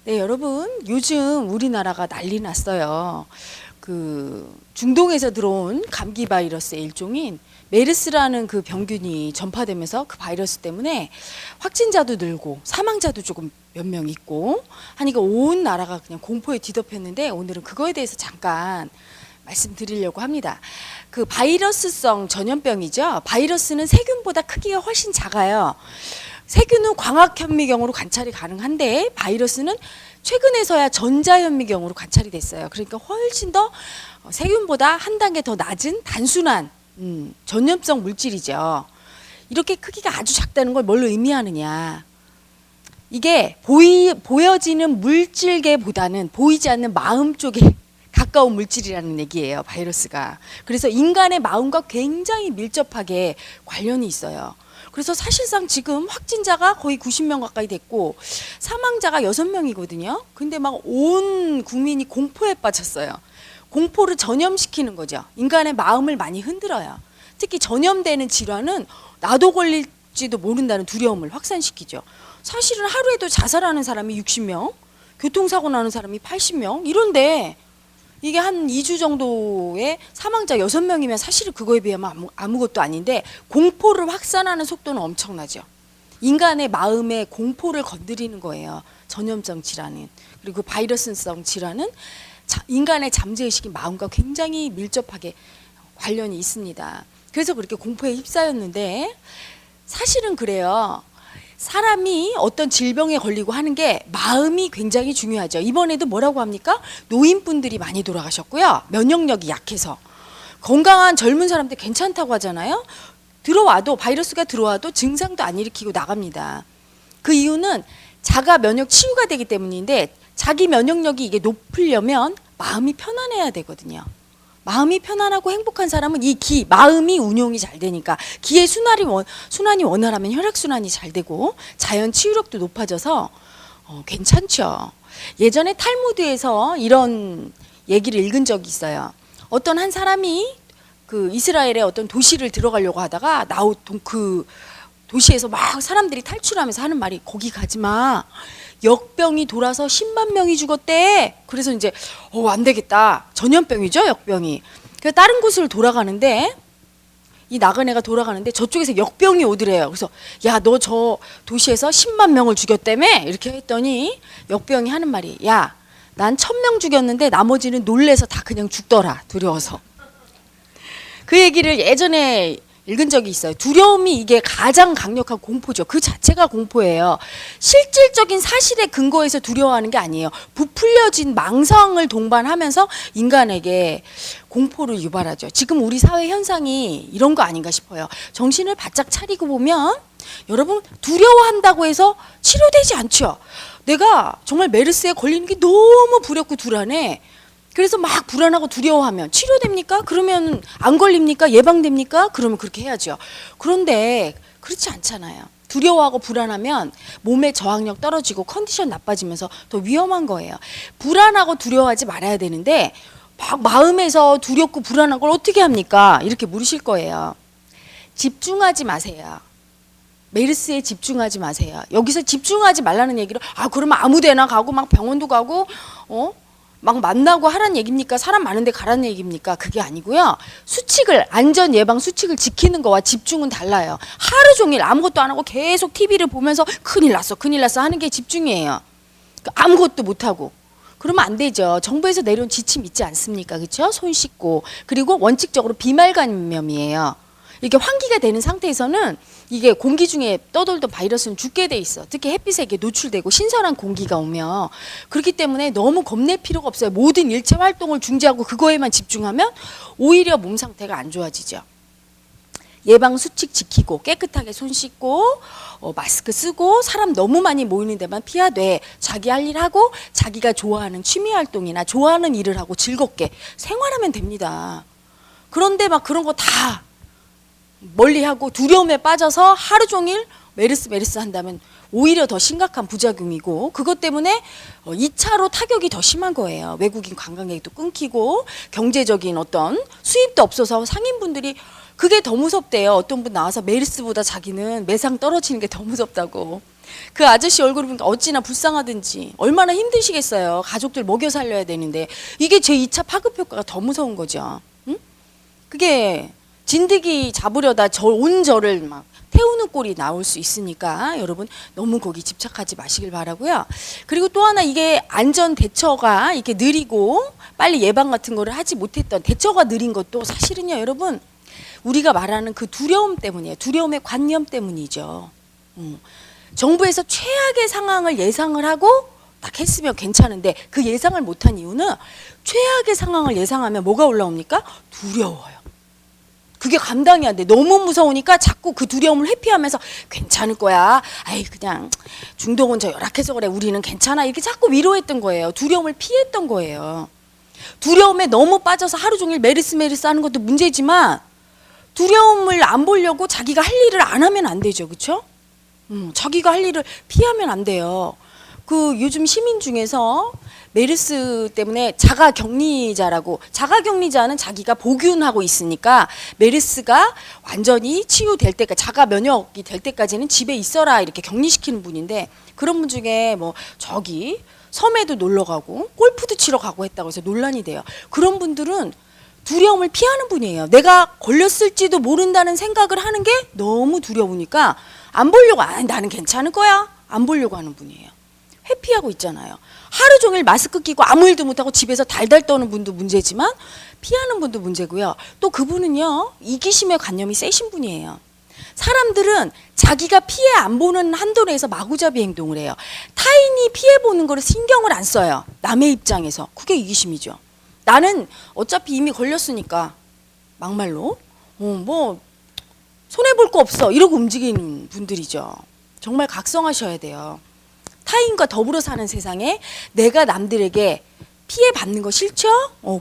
네, 여러분, 요즘 우리나라가 난리 났어요. 중동에서 들어온 감기 바이러스의 일종인 메르스라는 그 병균이 전파되면서 그 바이러스 때문에 확진자도 늘고 사망자도 조금 몇 명 있고 하니까 온 나라가 그냥 공포에 뒤덮였는데, 오늘은 그거에 대해서 잠깐 말씀드리려고 합니다. 그 바이러스성 전염병이죠. 바이러스는 세균보다 크기가 훨씬 작아요. 세균은 광학현미경으로 관찰이 가능한데 바이러스는 최근에서야 전자현미경으로 관찰이 됐어요. 그러니까 훨씬 더 세균보다 한 단계 더 낮은 단순한 전염성 물질이죠. 이렇게 크기가 아주 작다는 걸 뭘로 의미하느냐. 이게 보여지는 물질계보다는 보이지 않는 마음 쪽에 가까운 물질이라는 얘기예요, 바이러스가. 그래서 인간의 마음과 굉장히 밀접하게 관련이 있어요. 그래서 사실상 지금 확진자가 거의 90명 가까이 됐고 사망자가 6명이거든요. 근데 막 온 국민이 공포에 빠졌어요. 공포를 전염시키는 거죠. 인간의 마음을 많이 흔들어요. 특히 전염되는 질환은 나도 걸릴지도 모른다는 두려움을 확산시키죠. 사실은 하루에도 자살하는 사람이 60명, 교통사고 나는 사람이 80명 이런데 이게 한 2주 정도의 사망자 6명이면 사실은 그거에 비하면 아무것도 아닌데 공포를 확산하는 속도는 엄청나죠. 인간의 마음에 공포를 건드리는 거예요. 전염성 질환은. 그리고 바이러스성 질환은 인간의 잠재의식이 마음과 굉장히 밀접하게 관련이 있습니다. 그래서 그렇게 공포에 휩싸였는데 사실은 그래요. 사람이 어떤 질병에 걸리고 하는 게 마음이 굉장히 중요하죠. 이번에도 뭐라고 합니까? 노인분들이 많이 돌아가셨고요. 면역력이 약해서. 건강한 젊은 사람들 괜찮다고 하잖아요. 바이러스가 들어와도 증상도 안 일으키고 나갑니다. 그 이유는 자가 면역 치유가 되기 때문인데, 자기 면역력이 이게 높으려면 마음이 편안해야 되거든요. 마음이 편안하고 행복한 사람은 마음이 운용이 잘 되니까 기의 순환이 원활하면 혈액순환이 잘 되고 자연 치유력도 높아져서 괜찮죠. 예전에 탈무드에서 이런 얘기를 읽은 적이 있어요. 어떤 한 사람이 그 이스라엘의 어떤 도시를 들어가려고 하다가 그 도시에서 막 사람들이 탈출하면서 하는 말이, 거기 가지 마. 역병이 돌아서 10만 명이 죽었대. 그래서 이제 안 되겠다. 전염병이죠, 역병이. 그래서 다른 곳을 돌아가는데 이 나그네가 돌아가는데 저쪽에서 역병이 오더래요. 그래서 야, 너 저 도시에서 10만 명을 죽였다며? 이렇게 했더니 역병이 하는 말이, 야, 난 1000명 죽였는데 나머지는 놀래서 다 그냥 죽더라, 두려워서. 그 얘기를 예전에 읽은 적이 있어요. 두려움이 이게 가장 강력한 공포죠. 그 자체가 공포예요. 실질적인 사실에 근거해서 두려워하는 게 아니에요. 부풀려진 망상을 동반하면서 인간에게 공포를 유발하죠. 지금 우리 사회 현상이 이런 거 아닌가 싶어요. 정신을 바짝 차리고 보면 여러분, 두려워한다고 해서 치료되지 않죠. 내가 정말 메르스에 걸리는 게 너무 두렵고 불안해. 그래서 막 불안하고 두려워하면 치료됩니까? 그러면 안 걸립니까? 예방됩니까? 그러면 그렇게 해야죠. 그런데 그렇지 않잖아요. 두려워하고 불안하면 몸의 저항력 떨어지고 컨디션 나빠지면서 더 위험한 거예요. 불안하고 두려워하지 말아야 되는데 막 마음에서 두렵고 불안한 걸 어떻게 합니까? 이렇게 물으실 거예요. 집중하지 마세요. 메르스에 집중하지 마세요. 여기서 집중하지 말라는 얘기를 그러면 아무 데나 가고 막 병원도 가고 막 만나고 하라는 얘기입니까? 사람 많은데 가라는 얘기입니까? 그게 아니고요. 안전 예방 수칙을 지키는 거와 집중은 달라요. 하루 종일 아무것도 안 하고 계속 TV를 보면서 큰일 났어 하는 게 집중이에요. 아무것도 못 하고. 그러면 안 되죠. 정부에서 내려온 지침 있지 않습니까? 그렇죠? 손 씻고. 그리고 원칙적으로 비말 감염이에요. 이렇게 환기가 되는 상태에서는 이게 공기 중에 떠돌던 바이러스는 죽게 돼 있어. 특히 햇빛에 이게 노출되고 신선한 공기가 오면. 그렇기 때문에 너무 겁낼 필요가 없어요. 모든 일체 활동을 중지하고 그거에만 집중하면 오히려 몸 상태가 안 좋아지죠. 예방 수칙 지키고 깨끗하게 손 씻고 마스크 쓰고 사람 너무 많이 모이는 데만 피하되 자기 할 일 하고 자기가 좋아하는 취미 활동이나 좋아하는 일을 하고 즐겁게 생활하면 됩니다. 그런데 막 그런 거 다 멀리하고 두려움에 빠져서 하루 종일 메르스 한다면 오히려 더 심각한 부작용이고, 그것 때문에 2차로 타격이 더 심한 거예요. 외국인 관광객도 끊기고 경제적인 어떤 수입도 없어서 상인분들이 그게 더 무섭대요. 어떤 분 나와서 메르스보다 자기는 매상 떨어지는 게 더 무섭다고. 그 아저씨 얼굴을 보니까 어찌나 불쌍하든지 얼마나 힘드시겠어요. 가족들 먹여 살려야 되는데 이게 제2차 파급 효과가 더 무서운 거죠. 응? 그게 진드기 잡으려다 온 저를 막 태우는 꼴이 나올 수 있으니까 여러분 너무 거기 집착하지 마시길 바라고요. 그리고 또 하나 이게 안전 대처가 이렇게 느리고 빨리 예방 같은 거를 하지 못했던 대처가 느린 것도 사실은요 여러분 우리가 말하는 그 두려움 때문이에요. 두려움의 관념 때문이죠. 정부에서 최악의 상황을 예상을 하고 딱 했으면 괜찮은데 그 예상을 못한 이유는 최악의 상황을 예상하면 뭐가 올라옵니까? 두려워요. 그게 감당이 안 돼. 너무 무서우니까 자꾸 그 두려움을 회피하면서 괜찮을 거야. 아이 그냥 중동은 저 열악해서 그래. 우리는 괜찮아. 이렇게 자꾸 위로했던 거예요. 두려움을 피했던 거예요. 두려움에 너무 빠져서 하루 종일 메르스 하는 것도 문제지만 두려움을 안 보려고 자기가 할 일을 안 하면 안 되죠. 그렇죠? 자기가 할 일을 피하면 안 돼요. 그 요즘 시민 중에서 메르스 때문에 자가격리자라고 자가격리자는 자기가 보균하고 있으니까 메르스가 완전히 치유될 때까지 자가 면역이 될 때까지는 집에 있어라 이렇게 격리시키는 분인데 그런 분 중에 뭐 저기 섬에도 놀러 가고 골프도 치러 가고 했다고 해서 논란이 돼요. 그런 분들은 두려움을 피하는 분이에요. 내가 걸렸을지도 모른다는 생각을 하는 게 너무 두려우니까 안 보려고 나는 괜찮을 거야 안 보려고 하는 분이에요. 회피하고 있잖아요. 하루 종일 마스크 끼고 아무 일도 못하고 집에서 달달 떠는 분도 문제지만 피하는 분도 문제고요. 또 그분은요 이기심의 관념이 세신 분이에요. 사람들은 자기가 피해 안 보는 한도 내에서 마구잡이 행동을 해요. 타인이 피해 보는 거를 신경을 안 써요. 남의 입장에서. 그게 이기심이죠. 나는 어차피 이미 걸렸으니까 막말로 뭐 손해볼 거 없어 이러고 움직이는 분들이죠. 정말 각성하셔야 돼요. 타인과 더불어 사는 세상에 내가 남들에게 피해 받는 거 싫죠?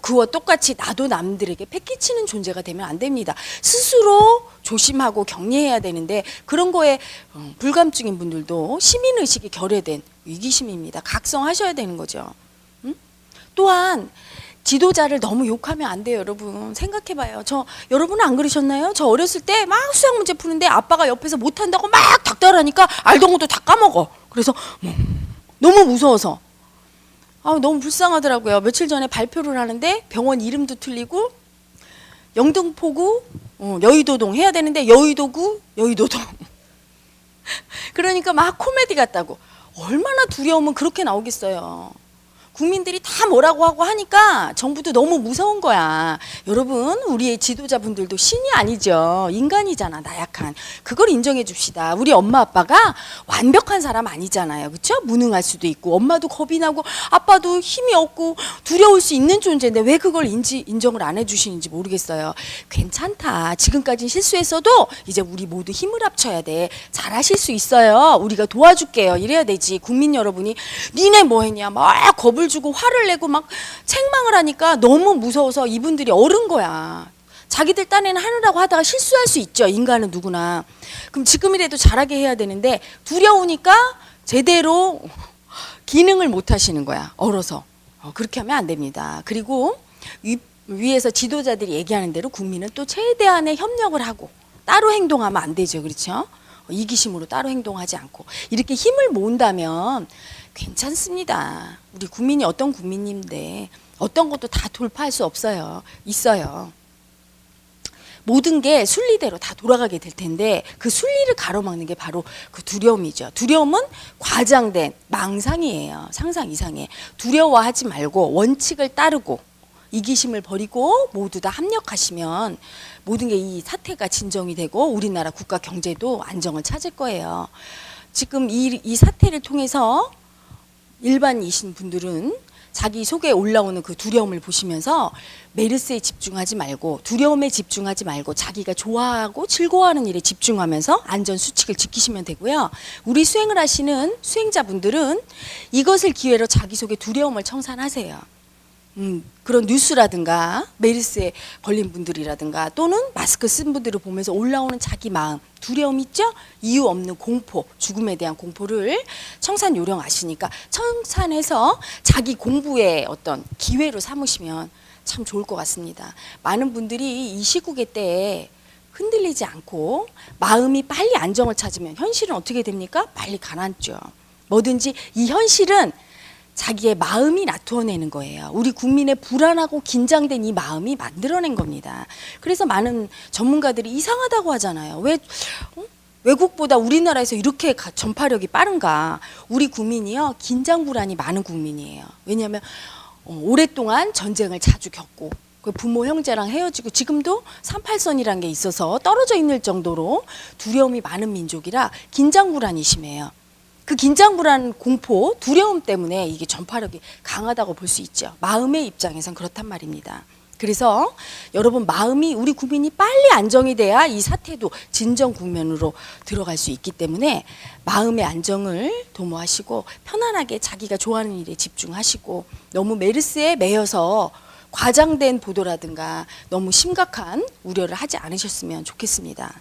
그와 똑같이 나도 남들에게 패기치는 존재가 되면 안 됩니다. 스스로 조심하고 격려해야 되는데 그런 거에 불감증인 분들도 시민의식이 결여된 위기심입니다. 각성하셔야 되는 거죠. 또한 지도자를 너무 욕하면 안 돼요, 여러분. 생각해봐요. 여러분은 안 그러셨나요? 저 어렸을 때 막 수학 문제 푸는데 아빠가 옆에서 못한다고 막 닥달하니까 알던 것도 다 까먹어. 그래서 너무 무서워서 너무 불쌍하더라고요. 며칠 전에 발표를 하는데 병원 이름도 틀리고 영등포구 여의도동 해야 되는데 여의도구 여의도동 그러니까 막 코미디 같다고. 얼마나 두려우면 그렇게 나오겠어요. 국민들이 다 뭐라고 하고 하니까 정부도 너무 무서운 거야. 여러분 우리의 지도자분들도 신이 아니죠. 인간이잖아. 나약한. 그걸 인정해 줍시다. 우리 엄마 아빠가 완벽한 사람 아니잖아요. 그렇죠? 무능할 수도 있고 엄마도 겁이 나고 아빠도 힘이 없고 두려울 수 있는 존재인데 왜 그걸 인정을 안 해주시는지 모르겠어요. 괜찮다. 지금까지 실수했어도 이제 우리 모두 힘을 합쳐야 돼. 잘하실 수 있어요. 우리가 도와줄게요. 이래야 되지. 국민 여러분이 니네 뭐 했냐 막 겁을 주고 화를 내고 막 책망을 하니까 너무 무서워서 이분들이 얼은 거야. 자기들 딴에는 하느라고 하다가 실수할 수 있죠. 인간은 누구나. 그럼 지금이라도 잘하게 해야 되는데 두려우니까 제대로 기능을 못 하시는 거야. 얼어서. 그렇게 하면 안 됩니다. 그리고 위에서 지도자들이 얘기하는 대로 국민은 또 최대한의 협력을 하고 따로 행동하면 안 되죠. 그렇죠? 이기심으로 따로 행동하지 않고 이렇게 힘을 모은다면 괜찮습니다. 우리 국민이 어떤 국민인데 어떤 것도 다 돌파할 수 있어요. 모든 게 순리대로 다 돌아가게 될 텐데 그 순리를 가로막는 게 바로 그 두려움이죠. 두려움은 과장된 망상이에요. 상상 이상의. 두려워하지 말고 원칙을 따르고 이기심을 버리고 모두 다 합력하시면 모든 게 이 사태가 진정이 되고 우리나라 국가 경제도 안정을 찾을 거예요. 지금 이 사태를 통해서 일반이신 분들은 자기 속에 올라오는 그 두려움을 보시면서 메르스에 집중하지 말고 두려움에 집중하지 말고 자기가 좋아하고 즐거워하는 일에 집중하면서 안전 수칙을 지키시면 되고요. 우리 수행을 하시는 수행자분들은 이것을 기회로 자기 속에 두려움을 청산하세요. 그런 뉴스라든가 메르스에 걸린 분들이라든가 또는 마스크 쓴 분들을 보면서 올라오는 자기 마음 두려움 있죠? 이유 없는 공포 죽음에 대한 공포를 청산 요령하시니까 청산해서 자기 공부의 어떤 기회로 삼으시면 참 좋을 것 같습니다. 많은 분들이 이 시국의 때에 흔들리지 않고 마음이 빨리 안정을 찾으면 현실은 어떻게 됩니까? 빨리 가라앉죠. 뭐든지 이 현실은 자기의 마음이 나타내는 거예요. 우리 국민의 불안하고 긴장된 이 마음이 만들어낸 겁니다. 그래서 많은 전문가들이 이상하다고 하잖아요. 왜 외국보다 우리나라에서 이렇게 전파력이 빠른가? 우리 국민이요, 긴장 불안이 많은 국민이에요. 왜냐하면 오랫동안 전쟁을 자주 겪고 그 부모 형제랑 헤어지고 지금도 38선이라는 게 있어서 떨어져 있는 정도로 두려움이 많은 민족이라 긴장 불안이 심해요. 그 긴장 불안, 공포, 두려움 때문에 이게 전파력이 강하다고 볼 수 있죠. 마음의 입장에선 그렇단 말입니다. 그래서 여러분, 마음이, 우리 국민이 빨리 안정이 돼야 이 사태도 진정 국면으로 들어갈 수 있기 때문에 마음의 안정을 도모하시고 편안하게 자기가 좋아하는 일에 집중하시고 너무 메르스에 매여서 과장된 보도라든가 너무 심각한 우려를 하지 않으셨으면 좋겠습니다.